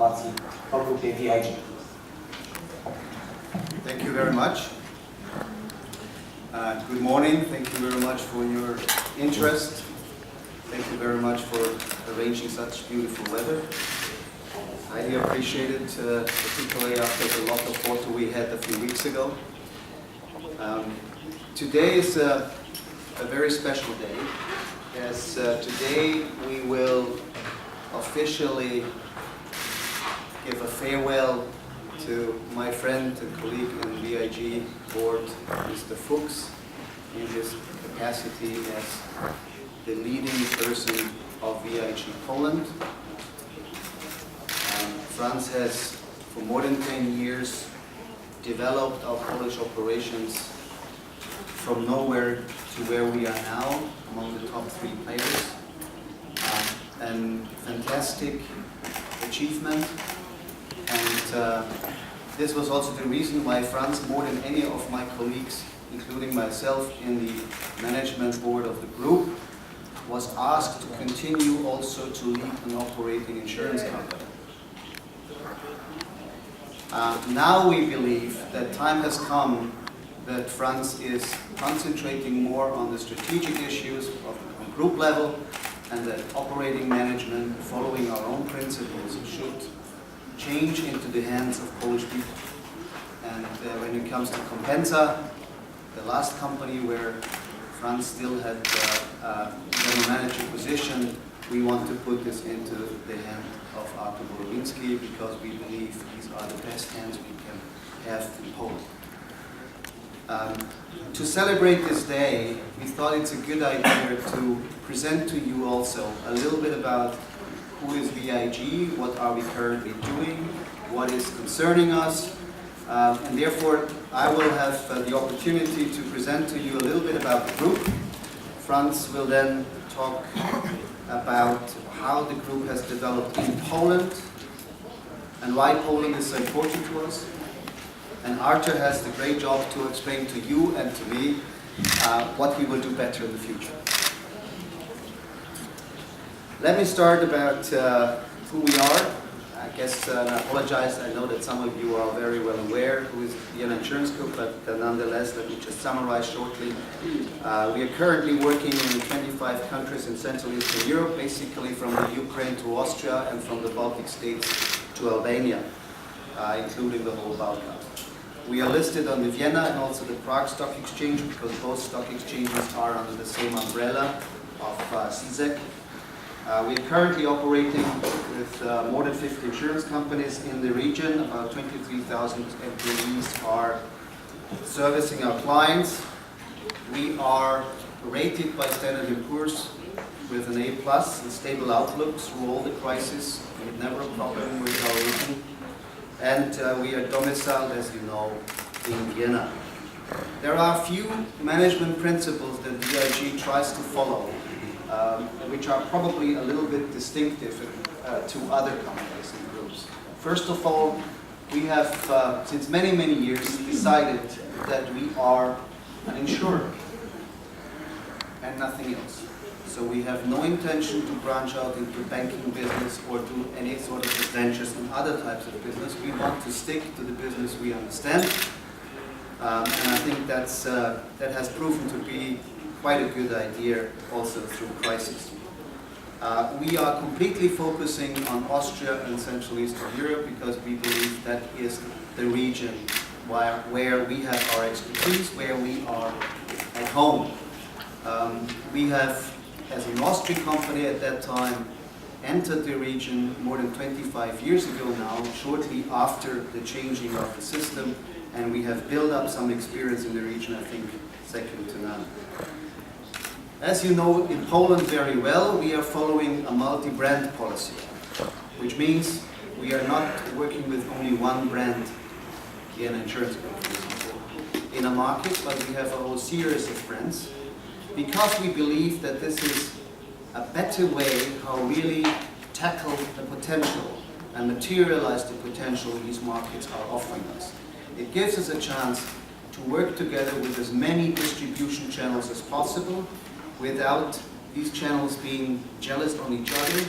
innowacji po grupie VIG. Thank you very much. Good morning. Thank you very much for your interest. Thank you very much for arranging such beautiful weather. Highly appreciate it, particularly after the lot of water we had a few weeks ago. Today is a very special day, as today we will officially give a farewell to my friend and colleague in VIG board, Mr. Fuchs, in his capacity as the leading person of VIG Poland. Franz has, for more than 10 years, developed our Polish operations from nowhere to where we are now, among the top 3 players. And fantastic achievement. And this was also the reason why Franz, more than any of my colleagues, including myself in the management board of the group, was asked to continue also to lead an operating insurance company. Now we believe that time has come that Franz is concentrating more on the strategic issues of the group level, and that operating management, following our own principles, should change into the hands of Polish people. And when it comes to Compensa, the last company where Franz still had general manager position, we want to put this into the hand of Artur Borowinski, because we believe these are the best hands we can have in Poland. To celebrate this day, we thought it's a good idea to present to you also a little bit about who is VIG, what are we currently doing, what is concerning us, and therefore I will have the opportunity to present to you a little bit about the group. Franz will then talk about how the group has developed in Poland and why Poland is so important to us. And Artur has the great job to explain to you and to me what we will do better in the future. Let me start about who we are. I guess, I apologize, I know that some of you are very well aware who is the Insurance Group, but nonetheless, let me just summarize shortly. We are currently working in 25 countries in Central Eastern Europe, basically from the Ukraine to Austria and from the Baltic states to Albania, including the whole Balkan. We are listed on the Vienna and also the Prague Stock Exchange, because both stock exchanges are under the same umbrella of CZEC. We are currently operating with more than 50 insurance companies in the region. About 23,000 employees are servicing our clients. We are rated by Standard & Poor's with an A+ and stable outlook through all the crises. We had never a problem with our rating. And we are domiciled, as you know, in Vienna. There are a few management principles that VIG tries to follow, which are probably a little bit distinctive to other companies and groups. First of all, we have, since many, many years, decided that we are an insurer and nothing else. So we have no intention to branch out into banking business or do any sort of ventures and other types of business. We want to stick to the business we understand. And I think that has proven to be quite a good idea also through crisis. We are completely focusing on Austria and Central Eastern Europe, because we believe that is the region where we have our expertise, where we are at home. We have, as an Austrian company at that time, entered the region more than 25 years ago now, shortly after the changing of the system, and we have built up some experience in the region, I think, second to none. As you know, in Poland very well, we are following a multi-brand policy, which means we are not working with only one brand in insurance companies in a market, but we have a whole series of brands, because we believe that this is a better way how really tackle the potential and materialize the potential these markets are offering us. It gives us a chance to work together with as many distribution channels as possible, without these channels being jealous on each other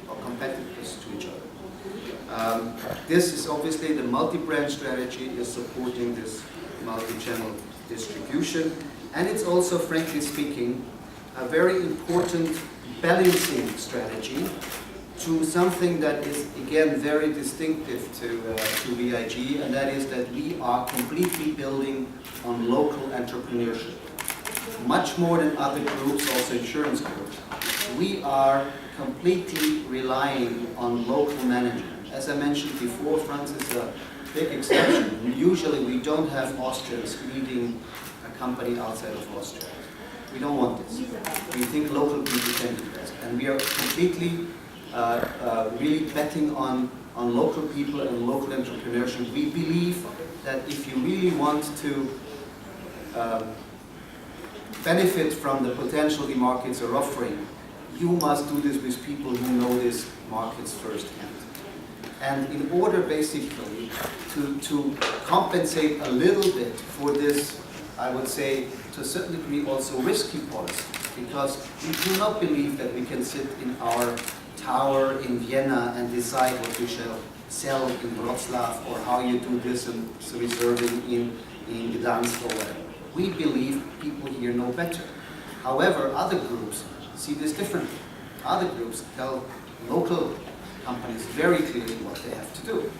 or competitors to each other. This is obviously the multi-brand strategy is supporting this multi-channel distribution, and it's also, frankly speaking, a very important balancing strategy to something that is, again, very distinctive to VIG, and that is that we are completely building on local entrepreneurship. Much more than other groups, also insurance groups, we are completely relying on local management. As I mentioned before, France is a big exception. Usually we don't have Austrians leading a company outside of Austria. We don't want this. We think local people can do best. And we are completely really betting on local people and local entrepreneurship. We believe that if you really want to benefit from the potential the markets are offering, you must do this with people who know these markets firsthand. And in order basically to compensate a little bit for this, I would say, to a certain degree also risky policy, because we do not believe that we can sit in our tower in Vienna and decide what we shall sell in Wrocław or how you do this and reserving in Gdansk or whatever. We believe people here know better. However, other groups see this differently. Other groups tell local companies very clearly what they have to do.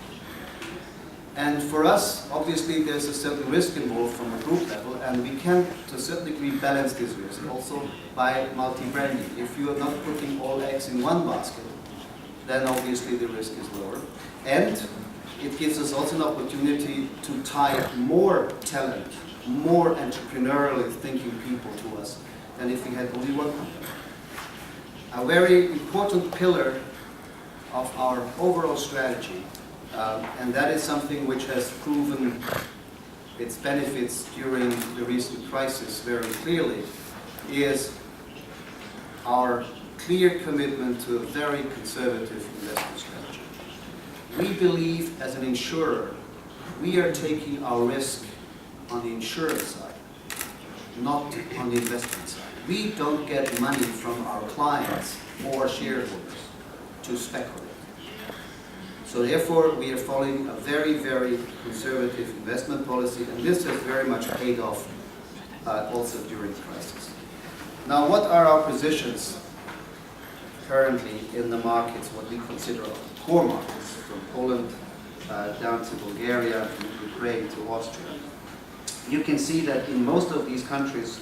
And for us, obviously, there's a certain risk involved from a group level, and we can, to a certain degree, balance this risk also by multi-branding. If you are not putting all eggs in one basket, then obviously the risk is lower. And it gives us also an opportunity to tie more talent, more entrepreneurially thinking people to us than if we had only one company. A very important pillar of our overall strategy, and that is something which has proven its benefits during the recent crisis very clearly, is our clear commitment to a very conservative investment strategy. We believe, as an insurer, we are taking our risk on the insurance side, not on the investment side. We don't get money from our clients or shareholders to speculate. So therefore, we are following a very, very conservative investment policy, and this has very much paid off also during the crisis. Now, what are our positions currently in the markets, what we consider our core markets, from Poland down to Bulgaria, from Ukraine to Austria? You can see that in most of these countries,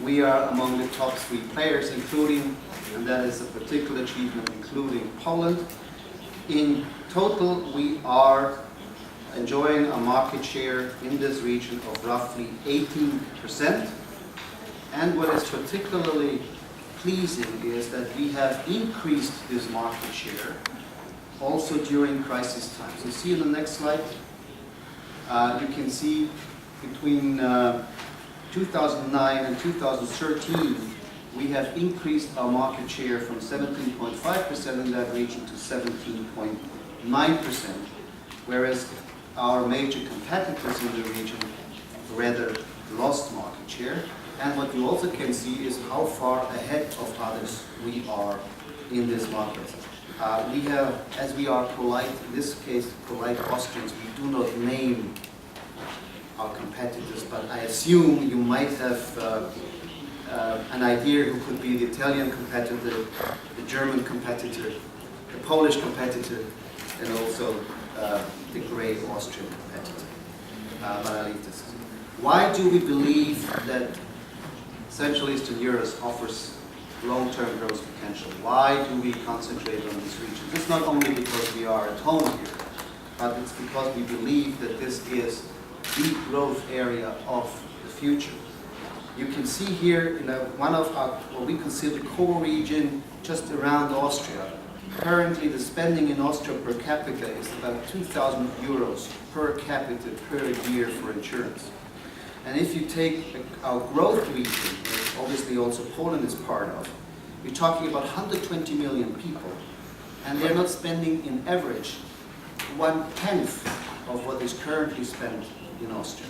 we are among the top 3 players, including, and that is a particular achievement, including Poland. In total, we are enjoying a market share in this region of roughly 18%. And what is particularly pleasing is that we have increased this market share also during crisis times. You see in the next slide, you can see between 2009 and 2013, we have increased our market share from 17.5% in that region to 17.9%, whereas our major competitors in the region rather lost market share. And what you also can see is how far ahead of others we are in this market. We have, as we are polite, in this case polite Austrians, we do not name our competitors, but I assume you might have an idea who could be the Italian competitor, the German competitor, the Polish competitor, and also the great Austrian competitor. But I'll leave this. Why do we believe that Central Eastern Europe offers long-term growth potential? Why do we concentrate on this region? It's not only because we are at home here, but it's because we believe that this is the growth area of the future. You can see here in one of our, what we consider core region, just around Austria. Currently, the spending in Austria per capita is about 2,000 euros per capita per year for insurance. And if you take our growth region, which obviously also Poland is part of, you're talking about 120 million people, and they're not spending in average 1/10 of what is currently spent in Austria.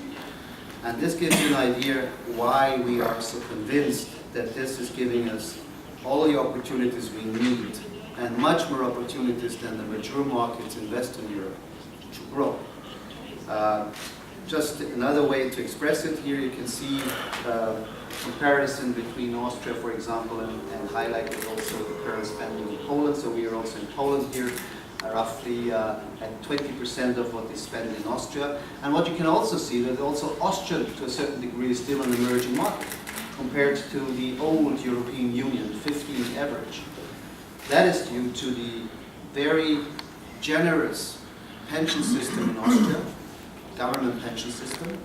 And this gives you an idea why we are so convinced that this is giving us all the opportunities we need and much more opportunities than the mature markets in Western Europe to grow. Just another way to express it, here you can see comparison between Austria, for example, and highlighted also the current spending in Poland. So we are also in Poland here, roughly at 20% of what they spend in Austria. And what you can also see that also Austria, to a certain degree, is still an emerging market compared to the old European Union, 15 average. That is due to the very generous pension system in Austria, government pension system,